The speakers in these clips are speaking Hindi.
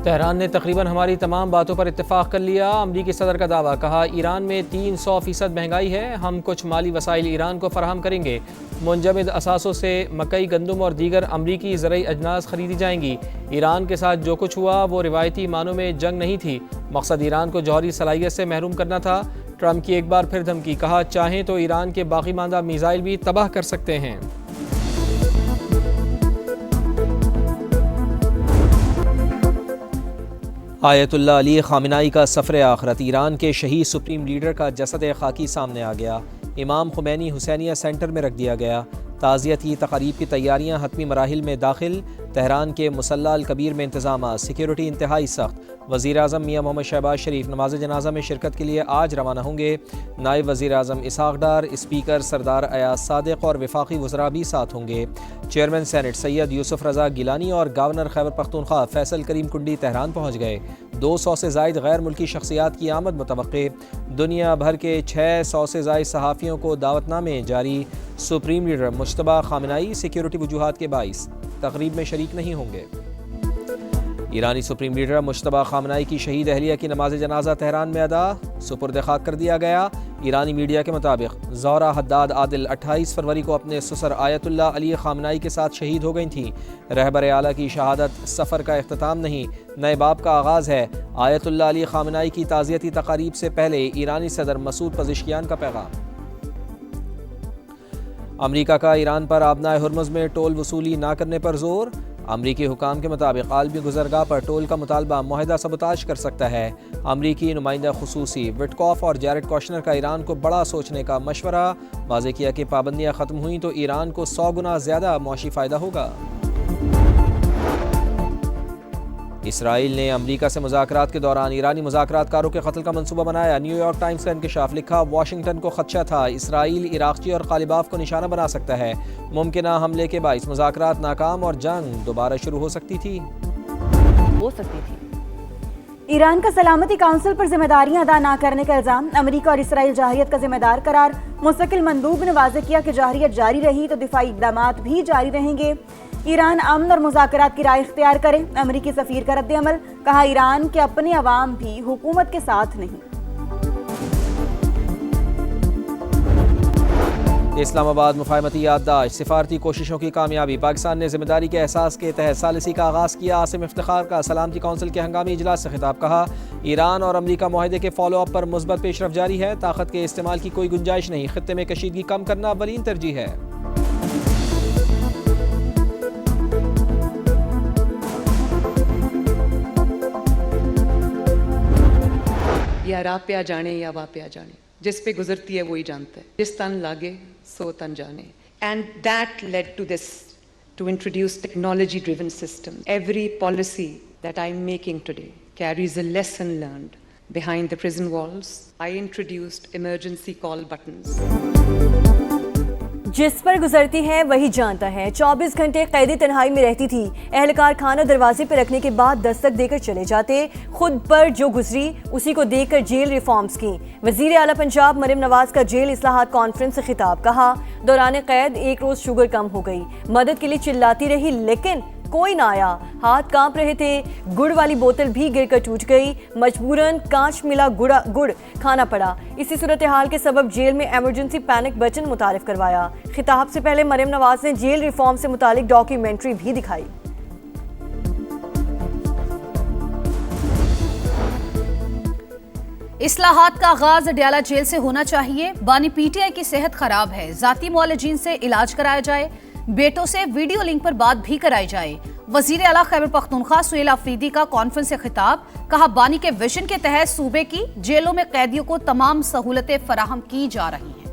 तेहरान ने तकरीबन हमारी तमाम बातों पर इत्तेफाक कर लिया। अमरीकी सदर का दावा, कहा ईरान में 300% महंगाई है, हम कुछ माली वसाइल ईरान को फराहम करेंगे। मुंजमद असासों से मकई, गंदम और दीगर अमरीकी ज़रई अजनास खरीदी जाएंगी। ईरान के साथ जो कुछ हुआ वो रिवायती मानों में जंग नहीं थी, मकसद ईरान को जौहरी सलाहियत से महरूम करना था। ट्रंप की एक बार फिर धमकी, कहा चाहें तो ईरान के बाकी मानदा मिसाइल भी तबाह कर सकते हैं। आयतुल्लाह अली ख़ामेनी का सफ़र आखिरत, ईरान के शहीद सुप्रीम लीडर का जसद खाकी सामने आ गया। इमाम खुमैनी हुसैनिया सेंटर में रख दिया गया। ताज़ियती तक़रीब की तैयारियाँ हतमी मराहिल में दाखिल। तेहरान के मुसल्ला अल कबीर में इंतज़ाम, सिक्योरिटी इंतहाई सख्त। वज़ीर आज़म मियाँ मोहम्मद शहबाज शरीफ नमाज जनाजा में शिरकत के लिए आज रवाना होंगे। नायब वज़ीर आज़म इसहाक़ डार, स्पीकर सरदार अयाज सादिक़ और वफाकी वज़रा भी साथ होंगे। चेयरमैन सेनेट सैयद यूसुफ रज़ा गिलानी और गवर्नर खैबर पख्तूनख्वा फैसल करीम कुंडी तेहरान पहुँच गए। 200 से ज़ायद गैर मुल्की शख्सियात की आमद मुतवक्के। दुनिया भर के 600 से ज़ायद सहाफ़ियों को दावतनामे जारी। Supreme leader Mojtaba Khamenei security वजूहात के बाइस तकरीब में शरीक नहीं होंगे। ईरानी सुप्रीम लीडर मुज्तबा ख़ामेनी की शहीद अहलिया की नमाज जनाजा तेहरान में अदा, सुपुर्द खाक कर दिया गया। ईरानी मीडिया के मुताबिक ज़ोहरा हद्दाद आदिल 28 फरवरी को अपने ससुर आयतुल्लाह अली ख़ामेनी के साथ शहीद हो गई थीं। रहबर आला की शहादत सफ़र का इख्तिताम नहीं, नए बाब का आगाज़ है। आयतुल्लाह अली ख़ामेनी की ताज़ियती तक़ारीब से पहले ईरानी सदर मसूद पज़ेश्कियान का पैगाम। अमरीका का ईरान पर आबनाए हुर्मुज़ में टोल वसूली ना करने पर जोर। अमरीकी हुकाम के मुताबिक आलमी गुज़रगाह पर टोल का मुतालबा मुआहिदा सबताज कर सकता है। अमरीकी नुमाइंदा खुसूसी विटकॉफ और जैरेड कौशनर का ईरान को बड़ा सोचने का मशवरा। वाज़ेह किया कि पाबंदियाँ ख़त्म हुई तो ईरान को 100 गुना ज़्यादा मुआशी फ़ायदा होगा। इसराइल ने अमरीका से मुज़ाकरात के दौरान ईरानी मुज़ाकरातकारों के कत्ल का मंसूबा बनाया। न्यूयॉर्क टाइम्स का इंकशाफ, लिखा वाशिंगटन को खदशा था इसराइल इराक़ची और क़ालिबाफ को निशाना बना सकता है। मुमकिना हमले के बाइस मुज़ाकरात नाकाम और जंग दोबारा शुरू हो सकती थी। ईरान का सलामती काउंसिल पर जिम्मेदारियां अदा न करने का इल्जाम, अमरीका और इसराइल जाहियत का जिम्मेदार करार। मुस्तकिल मंदूब ने वाज़ेह किया कि जाहियत जारी रही तो दिफाई इक़दामात भी जारी रहेंगे। ईरान अमन और मुज़ाकरात की राय इख्तियार करे, अमरीकी सफ़ीर का रद्द-ए-अमल, कहा ईरान के अपने अवाम भी हुकूमत के साथ नहीं। इस्लामाबाद मुफाहमती याददाश्त, सिफारती कोशिशों की कामयाबी। पाकिस्तान ने जिम्मेदारी के एहसास के तहत सालिसी का आगाज़ किया। आसिम इफ्तिखार का सलामती काउंसिल के हंगामी इजलास से खिताब, कहा ईरान और अमरीका मुआहदे के फॉलो अप पर मुस्बत पेशरफ जारी है। ताकत के इस्तेमाल की कोई गुंजाइश नहीं, खित्ते में कशीदगी कम करना अव्वलीन तरजीह है। या राह पे आ जाने या वाह पे आ जाने, जिस पे गुजरती है वही जानता है। जिस तन लागे सो तन जाने। And that led to this, to introduce technology driven system. Every policy that I am making today carries a lesson learned behind the prison walls. I introduced emergency call buttons. जिस पर गुजरती है वही जानता है। 24 घंटे कैदी तन्हाई में रहती थी। एहलकार खाना दरवाजे पर रखने के बाद दस्तक देकर चले जाते। खुद पर जो गुजरी उसी को देखकर जेल रिफॉर्म्स की। वजीर आला पंजाब मरियम नवाज का जेल इस्लाहात कॉन्फ्रेंस से खिताब, कहा दौरान कैद एक रोज शुगर कम हो गई, मदद के लिए चिल्लाती रही लेकिन कोई ना आया। हाथ कांप रहे थे, गुड़ वाली बोतल भी गिरकर टूट गई, मजबूरन कांच मिला गुड़ खाना पड़ा। इसी सूरत हाल के सबब जेल में इमरजेंसी पैनिक बटन मुतारिफ करवाया। खिताब से पहले मरियम नवाज ने जेल रिफॉर्म से मुतालिक डॉक्यूमेंट्री भी दिखाई। इस्लाहात का आगाज अडयाला जेल से होना चाहिए। बानी पीटीआई की सेहत खराब है, जाती मुआलजीन से इलाज कराया जाए, बेटों से वीडियो लिंक पर बात भी कराई जाए। वजीर आला खैबर पख्तूनख्वा सुहेल आफरीदी का कॉन्फ्रेंस से खिताब, कहा बानी के विजन के तहत सूबे की जेलों में कैदियों को तमाम सहूलतें फराहम की जा रही हैं।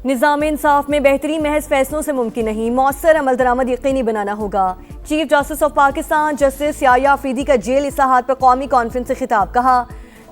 निज़ाम इंसाफ में बेहतरी महज फैसलों से मुमकिन नहीं, मौसर अमल दरामद यकीनी बनाना होगा। Chief justice of Pakistan justice Yahya Afridi का जेल इस्लाहात पर कौमी कॉन्फ्रेंस से खिताब, कहा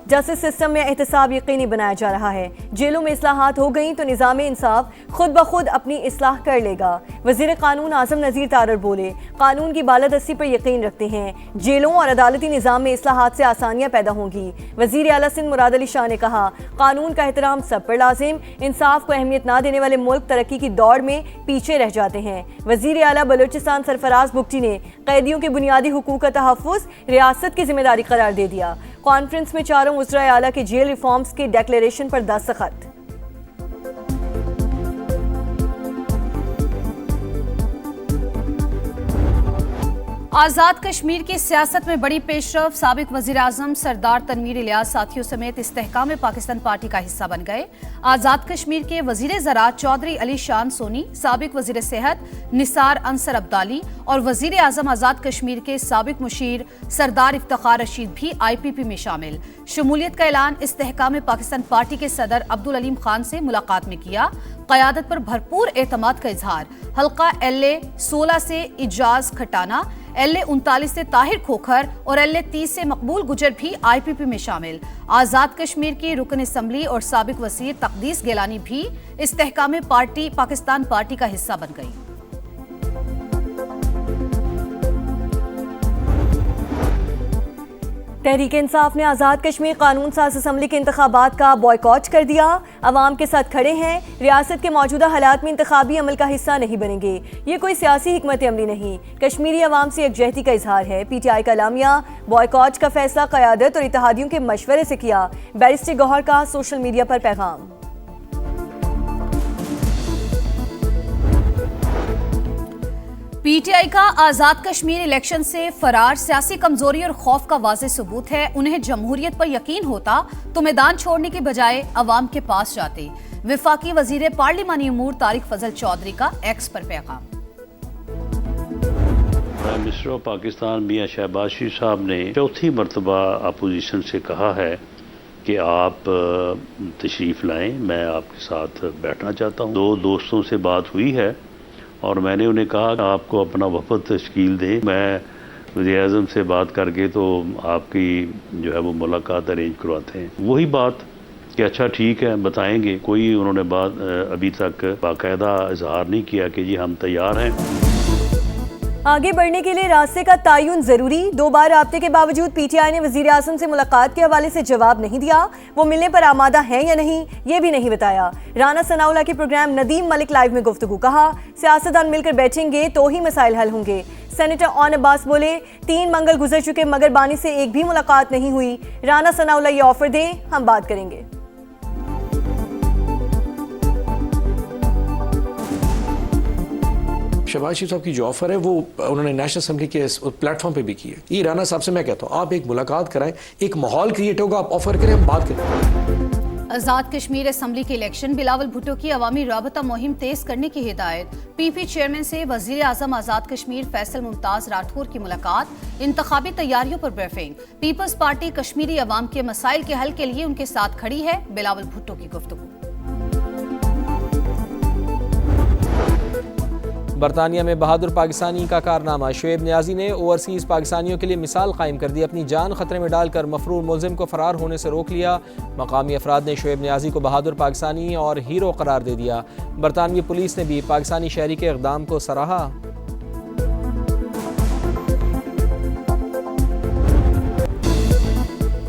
जस्टिस सिस्टम में एहतसाब यकीनी बनाया जा रहा है। जेलों में इस्लाहात हो गई तो निज़ाम इंसाफ खुद ब खुद अपनी इस्लाह कर लेगा। वज़ीर कानून आज़म नज़ीर तारर बोले, कानून की बालादस्ती पर यकीन रखते हैं। जेलों और अदालती निज़ाम में इस्लाहात से आसानियाँ पैदा होंगी। वज़ीर आला सिंध मुराद अली शाह ने कहा, कानून का एहतराम सब पर लाजिम, इंसाफ को अहमियत ना देने वाले मुल्क तरक्की की दौड़ में पीछे रह जाते हैं। वज़ीर आला बलूचिस्तान सरफराज बुगटी ने कैदियों के बुनियादी हुकूक का तहफ़्फ़ुज़ रियासत की जिम्मेदारी करार दे दिया। कॉन्फ्रेंस में चारों वज़राए आला के जेल रिफॉर्म्स के डेक्लेरेशन पर दस्तखत। आज़ाद कश्मीर की सियासत में बड़ी पेशरफ, साबिक वज़ीर आज़म सरदार तनवीर इलियास साथियों समेत इस्तेहकाम पाकिस्तान पार्टी का हिस्सा बन गए। आज़ाद कश्मीर के वज़ीर ज़राअत चौधरी अली शान सोनी, साबिक वज़ीर सेहत निसार अंसर अब्दाली और वज़ीर आज़म आज़ाद कश्मीर के साबिक मुशीर सरदार इफ्तिखार रशीद भी IPP में शामिल। शमूलियत का ऐलान इस्तेहकाम पाकिस्तान पार्टी के सदर अब्दुल अलीम खान से मुलाकात में किया। क़यादत पर भरपूर एतमाद का इजहार। हल्का LA 16 से इजाज खटाना, LA 39 से ताहिर खोखर और LA 30 से मकबूल गुजर भी IPP में शामिल। आज़ाद कश्मीर की रुकन असम्बली और साबिक वज़ीर तकदीस गिलानी भी इस्तेहकाम पार्टी पाकिस्तान पार्टी का हिस्सा बन गई। तहरीक इंसाफ ने आज़ाद कश्मीर कानून साज असम्बली के इंतखाबात का बॉयकॉट कर दिया। अवाम के साथ खड़े हैं, रियासत के मौजूदा हालात में इंतखाबी अमल का हिस्सा नहीं बनेंगे। ये कोई सियासी हिकमत अमली नहीं, कश्मीरी अवाम से यकजहती का इजहार है। PTI का लामिया, बॉयकॉट का फैसला क़यादत और इत्तेहादियों के मशवरे से किया। बैरिस्टर गौहर का सोशल मीडिया पर पैगाम। PTI का आज़ाद कश्मीर इलेक्शन से फरार सियासी कमजोरी और खौफ का वाज़ेह सबूत है। उन्हें जमहूरियत पर यकीन होता तो मैदान छोड़ने के बजाय अवाम के पास जाते। विफाकी वजीर पार्लिमानी उमूर तारिक फजल चौधरी का X पर पैगाम। प्राइम मिनिस्टर ऑफ पाकिस्तान मियां शहबाज शरीफ साहब ने चौथी मरतबा अपोजिशन से कहा है कि आप तशरीफ़ लाएं, मैं आपके साथ बैठना चाहता हूँ। 2 दोस्तों से बात हुई है और मैंने उन्हें कहा कि आपको अपना वफद तश्कील दें। मैं वज़ीर-ए-आज़म से बात करके तो आपकी जो है वो मुलाकात अरेंज करवाते हैं। वही बात कि अच्छा ठीक है बताएंगे, कोई उन्होंने बात अभी तक बाकायदा इजहार नहीं किया कि जी हम तैयार हैं। आगे बढ़ने के लिए रास्ते का तयन जरूरी। 2 बार राब्ते के बावजूद PTI ने वज़ीर आज़म से मुलाकात के हवाले से जवाब नहीं दिया। वो मिलने पर आमादा हैं या नहीं ये भी नहीं बताया। राना सनाउल्लाह के प्रोग्राम नदीम मलिक लाइव में गुफ्तगू, कहा सियासतदान मिलकर बैठेंगे तो ही मसाइल हल होंगे। सेनेटर ऑन अब्बास बोले, 3 मंगल गुजर चुके मगर बानी से एक भी मुलाकात नहीं हुई। राना सनाउल्लाह ये ऑफर दें, हम बात करेंगे। शहबाज शरीफ साहब की जो ऑफर है वो उन्होंने नेशनल असेंबली के प्लेटफॉर्म पे भी की है। ये राना साहब से मैं कहता हूँ आप एक मुलाकात कराएं, एक माहौल क्रिएट होगा, आप ऑफर करें, हम बात करें। आज़ाद कश्मीर असम्बली के इलेक्शन, बिलावल भुट्टो की अवामी राबता मुहिम तेज करने की हिदायत। PP चेयरमैन से वज़ीर आज़म आज़ाद कश्मीर फैसल मुमताज़ राठौर की मुलाकात। इंतखाबी तैयारियों पर ब्रीफिंग। पीपल्स पार्टी कश्मीरी अवाम के मसाइल के हल के लिए उनके साथ खड़ी है। बिलावल भुट्टो की गुफ्तगू। बरतानिया में बहादुर पाकिस्तानी का कारनामा, शुएब नियाजी ने ओवरसीज़ पाकिस्तानियों के लिए मिसाल कायम कर दी। अपनी जान खतरे में डालकर मफरूर मुलजिम को फरार होने से रोक लिया। मकामी अफराद ने शुएब नियाजी को बहादुर पाकिस्तानी और हीरो करार दे दिया। बरतानवी पुलिस ने भी पाकिस्तानी शहरी के इक़दाम को सराहा।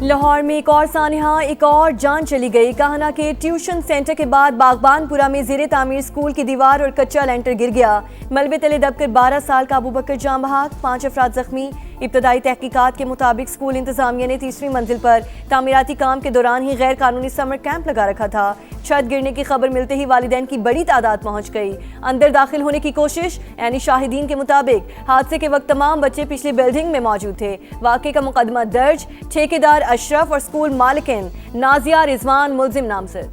लाहौर में एक और सानहा, एक और जान चली गई। काहना के ट्यूशन सेंटर के बाद बागबानपुरा में ज़ेरे तामीर स्कूल की दीवार और कच्चा लेंटर गिर गया। मलबे तले दबकर 12 साल का अबू बकर जान बहक, 5 अफराद जख्मी। इब्तदाई तहकीकात के मुताबिक स्कूल इंतजामिया ने 3वीं मंजिल पर तामीराती काम के दौरान ही गैर कानूनी समर कैंप लगा रखा था। छत गिरने की खबर मिलते ही वालिदैन की बड़ी तादाद पहुंच गई। अंदर दाखिल होने की कोशिश, यानी शाहिदीन के मुताबिक हादसे के वक्त तमाम बच्चे पिछली बिल्डिंग में मौजूद थे। वाक़े का मुकदमा दर्ज। ठेकेदार अशरफ और स्कूल मालिकिन नाजिया रिजवान मुलजिम नामजद।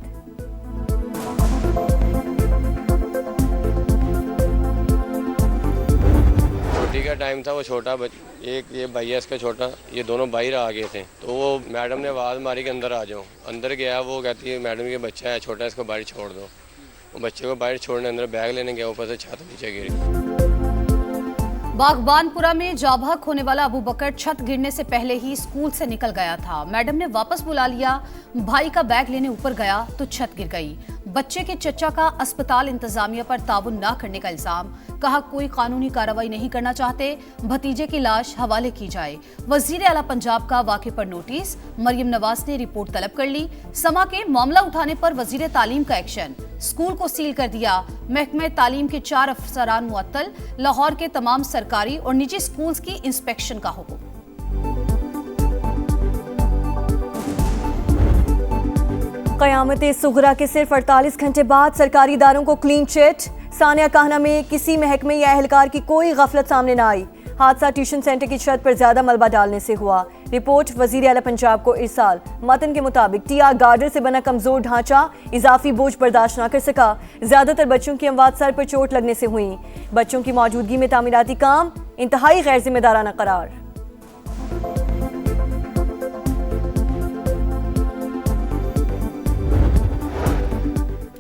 छुट्टी का टाइम था, वो छोटा एक ये भैया इसका छोटा, ये दोनों बाहर आ गए थे तो वो मैडम ने आवाज़ मारी कि अंदर आ जाओ। अंदर गया, वो कहती है मैडम ये बच्चा है छोटा, इसको बाहर छोड़ दो। वो बच्चे को बाहर छोड़ने अंदर बैग लेने गया, ऊपर से छत नीचे गिरी। बागबानपुरा में जाबहक होने वाला अबू बकर छत गिरने से पहले ही स्कूल से निकल गया था। मैडम ने वापस बुला लिया, भाई का बैग लेने ऊपर गया तो छत गिर गई। बच्चे के चचा का अस्पताल इंतजामिया पर ताउन न करने का इल्जाम, कहा कोई कानूनी कार्रवाई नहीं करना चाहते, भतीजे की लाश हवाले की जाए। वजीर आला पंजाब का वाक़े पर नोटिस, मरियम नवाज ने रिपोर्ट तलब कर ली। समा के मामला उठाने पर वजीर तालीम का एक्शन, स्कूल को सील कर दिया। महकमे तालीम के 4 अफसरान मुअत्तल, लाहौर के तमाम सरकारी और निजी स्कूल्स की इंस्पेक्शन का हुक्म। क़यामत सुगरा के सिर्फ 48 घंटे बाद सरकारी इदारों को क्लीन चिट। सानिया कहना में किसी महकमे या अहलकार की कोई गफलत सामने न आई। हादसा ट्यूशन सेंटर की छत पर ज्यादा मलबा डालने से हुआ। रिपोर्ट वजीर आला पंजाब को इरसाल। मतन के मुताबिक टीआर गार्डर से बना कमजोर ढांचा इजाफी बोझ बर्दाश्त न कर सका। ज्यादातर बच्चों की अमवात सर पर चोट लगने से हुई। बच्चों की मौजूदगी में तामीराती काम इंतहाई गैर जिम्मेदाराना करार।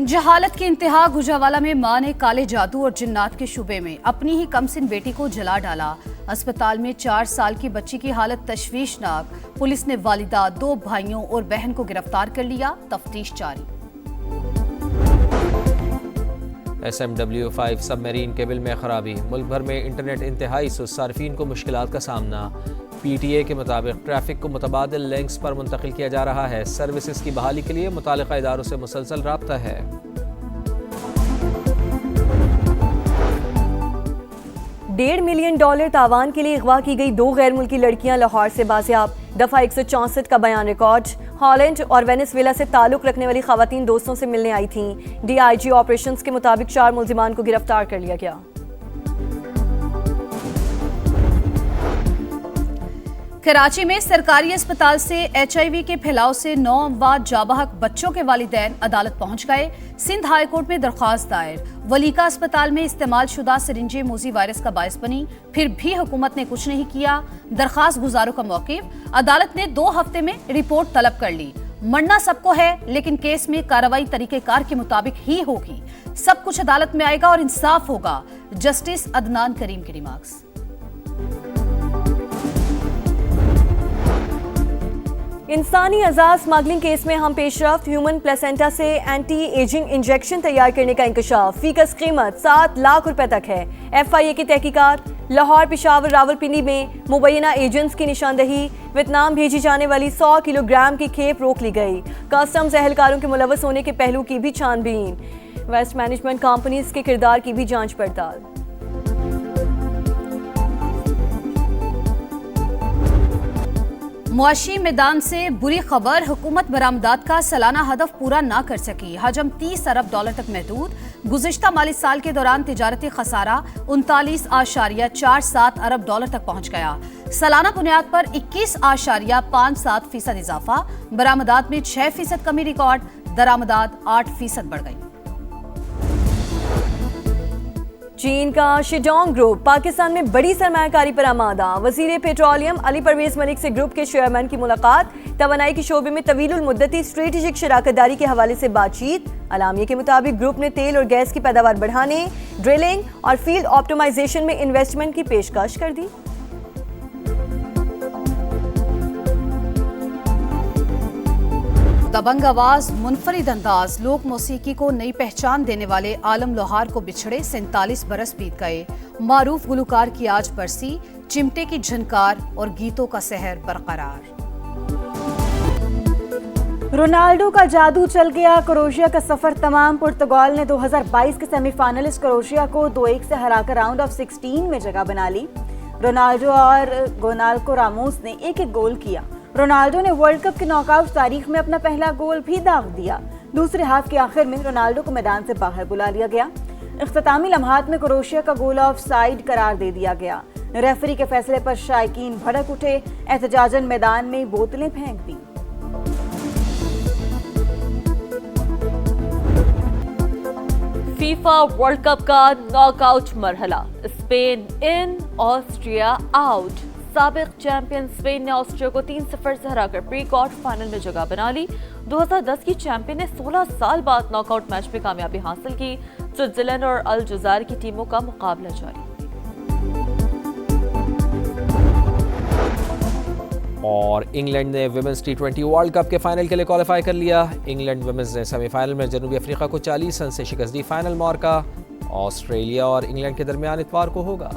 जहालत की इंतहा, गुजरावाला में मां ने काले जादू और जिन्नात के शुबे में अपनी ही कमसिन बेटी को जला डाला। अस्पताल में 4 साल की बच्ची की हालत तशवीशनाक। पुलिस ने वालिदा, 2 भाइयों और बहन को गिरफ्तार कर लिया, तफ्तीश जारी। SMW5 सबमरीन केबल में खराबी, मुल्क भर में इंटरनेट इंतहाई सुस्त, सार्फिन को मुश्किलात का सामना। PTA के मुताबिक ट्रैफिक को मुतबादिल लिंक्स पर मुंतकिल किया जा रहा है। सर्विसेज की बहाली के लिए मुतालिका इदारों से मुसलसल राब्ता है। $1.5 मिलियन तावान के लिए अगवा की गई 2 गैर मुल्की लड़कियां लाहौर से बाजियाब। दफा 164 का बयान रिकॉर्ड। हॉलैंड और वेनेजुएला से ताल्लुक रखने वाली खवातीन दोस्तों से मिलने आई थीं। DIG ऑपरेशंस के मुताबिक 4 मुल्जिमान को गिरफ्तार कर लिया गया। कराची में सरकारी अस्पताल से HIV के फैलाव से 9 अमवात जाबहक बच्चों के वालिदैन अदालत पहुंच गए। सिंध हाई कोर्ट में दरख्वास्त दायर। वलीका अस्पताल में इस्तेमाल शुदा सिरिंजें मोजी वायरस का बायस बनी, फिर भी हुकूमत ने कुछ नहीं किया। दरख्वास्त गुजारों का मौकिफ, अदालत ने 2 हफ्ते में रिपोर्ट तलब कर ली। मरना सबको है, लेकिन केस में कार्रवाई तरीकेकार के मुताबिक ही होगी। सब कुछ अदालत में आएगा और इंसाफ होगा। जस्टिस अदनान करीम के रिमार्क्स। इंसानी अज़ा स्मगलिंग केस में हम पेशरफ्त, ह्यूमन प्लेसेंटा से एंटी एजिंग इंजेक्शन तैयार करने का इंकशाफ। फीकस कीमत 7 लाख रुपए तक है। FIA की तहकीकात। लाहौर, पेशावर, रावलपिंडी में मुबैना एजेंट्स की निशानदही। वियतनाम भेजी जाने वाली 100 किलोग्राम की खेप रोक ली गई। कस्टम्स एहलकारों के मुलव्वस होने के पहलू की भी छानबीन। वेस्ट मैनेजमेंट कंपनीज के किरदार की भी जांच पड़ताल। मुआशी मैदान से बुरी खबर, हुकूमत बरामदात का सालाना हदफ पूरा ना कर सकी। हजम $30 अरब तक महदूद। गुज़िश्ता माली साल के दौरान तिजारती खसारा 39.47 अरब डॉलर तक पहुंच गया। सालाना बुनियाद पर 21.57% इजाफा। बरामदात में 6% कमी रिकॉर्ड। दरामदात 8% बढ़ गई। चीन का शिडोंग ग्रुप पाकिस्तान में बड़ी सरमायाकारी पर आमादा। वजीर पेट्रोलियम अली परवेज मलिक से ग्रुप के चेयरमैन की मुलाकात। तवानाई के शोबे में तवीलुल मुद्दती स्ट्रेटेजिक शराकतदारी के हवाले से बातचीत। अलामिया के मुताबिक ग्रुप ने तेल और गैस की पैदावार बढ़ाने, ड्रिलिंग और फील्ड ऑप्टिमाइजेशन में इन्वेस्टमेंट की पेशकश कर दी। दबंग आवाज, मुनफरिद अंदाज, लोक मौसीकी को नई पहचान देने वाले आलम लोहार को बिछड़े 47 बरस बीत गए। मारूफ गुलकार की आज बरसी, चिमटे की झनकार और गीतों का सहर बरकरार। रोनाल्डो का जादू चल गया, क्रोएशिया का सफर तमाम। पुर्तगाल ने 2022 के सेमीफाइनलिस्ट क्रोएशिया को 2-1 से हराकर राउंड ऑफ 16 में जगह बना ली। रोनाल्डो और गोनाल्को रामोस ने एक गोल किया। रोनाल्डो ने वर्ल्ड कप के नॉकआउट तारीख में अपना पहला गोल भी दाग दिया। दूसरे हाफ के आखिर में रोनाल्डो को मैदान से बाहर बुला लिया गया। इख्तितामी लम्हात में क्रोएशिया का गोल ऑफ साइड करार दे दिया गया। रेफरी के फैसले पर शायकीन भड़क उठे, एहतजाजन मैदान में बोतलें फेंक दी। फीफा वर्ल्ड कप का नॉकआउट मरहला, स्पेन इन, ऑस्ट्रिया आउट। साबिक चैंपियन स्पेन ने ऑस्ट्रिया को 3-0 से हराकर प्री क्वार्टर फाइनल में जगह बना ली। 2010 की चैंपियन ने 16 साल बाद नॉकआउट मैच में कामयाबी हासिल की। स्विट्जरलैंड और अल जज़ायर की टीमों का मुकाबला जारी। और इंग्लैंड ने विमेंस T20 वर्ल्ड कप के फाइनल के लिए क्वालिफाई कर लिया। इंग्लैंड विमेंस ने सेमीफाइनल में जनूबी अफ्रीका को 40 रन से शिकस्त दी। फाइनल मुकाबला ऑस्ट्रेलिया और इंग्लैंड के दरमियान इतवार को होगा।